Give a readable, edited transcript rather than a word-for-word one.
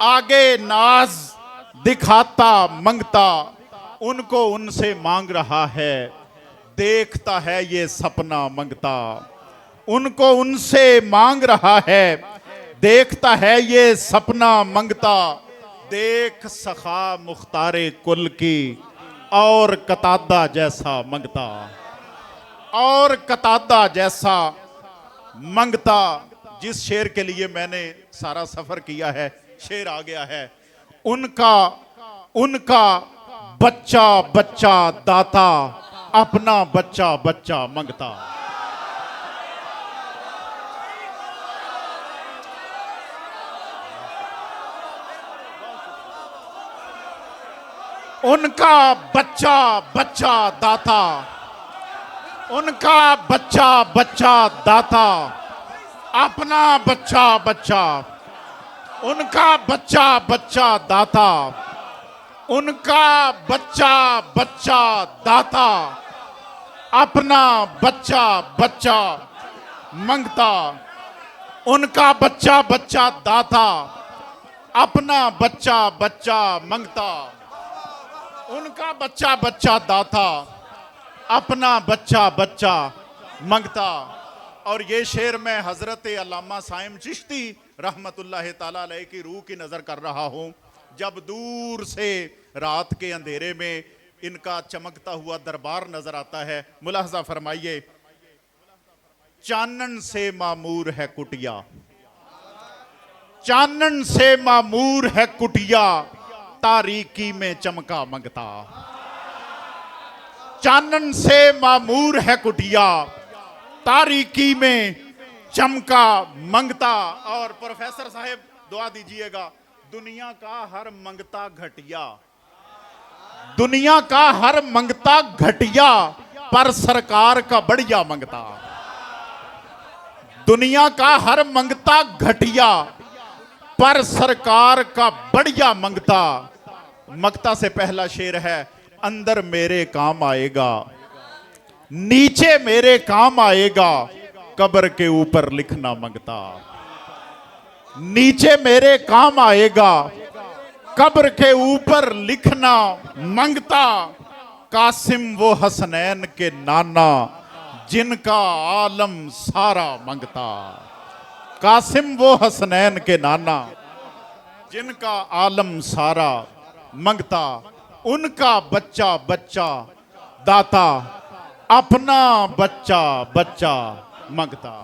आगे नाज दिखाता मंगता, उनको उनसे मांग रहा है, देखता है ये सपना मंगता। उनको उनसे मांग रहा है, देखता है ये सपना मंगता। देख सखा मुख्तारे कुल की, और कतादा जैसा मंगता, और कतादा जैसा मंगता। जिस शेर के लिए मैंने सारा सफर किया है, शेर आ गया है। उनका उनका बच्चा बच्चा दाता, अपना बच्चा बच्चा मंगता। उनका बच्चा बच्चा दाता, उनका बच्चा बच्चा दाता, अपना बच्चा बच्चा। उनका बच्चा बच्चा दाता, उनका बच्चा बच्चा दाता, अपना बच्चा बच्चा मंगता। उनका बच्चा बच्चा दाता, अपना बच्चा बच्चा मंगता। उनका बच्चा बच्चा दाता, अपना बच्चा बच्चा मंगता। और ये शेर मैं हजरत अल्लामा साइम चिश्ती रहमतुल्लाह ताला अलैह की रूह की नजर कर रहा हूँ। जब दूर से रात के अंधेरे में इनका चमकता हुआ दरबार नजर आता है, मुलाहजा फरमाइए। चानन से मामूर है कुटिया, चानन से मामूर है कुटिया, तारीकी में चमका मंगता। चानन से मामूर है कुटिया, तारीकी में चमका मंगता। और प्रोफेसर साहब दुआ दीजिएगा। दुनिया का हर मंगता घटिया, दुनिया का हर मंगता घटिया, पर सरकार का बढ़िया मंगता। दुनिया का हर मंगता घटिया, पर सरकार का बढ़िया मंगता। मंगता से पहला शेर है, अंदर मेरे काम आएगा, नीचे मेरे काम आएगा, कब्र के ऊपर लिखना मंगता। नीचे मेरे काम आएगा, कब्र के ऊपर लिखना मंगता। कासिम वो हसनैन के नाना, जिनका आलम सारा मंगता। कासिम वो हसनैन के नाना, जिनका आलम सारा मंगता। उनका बच्चा बच्चा दाता, अपना बच्चा बच्चा मंगता।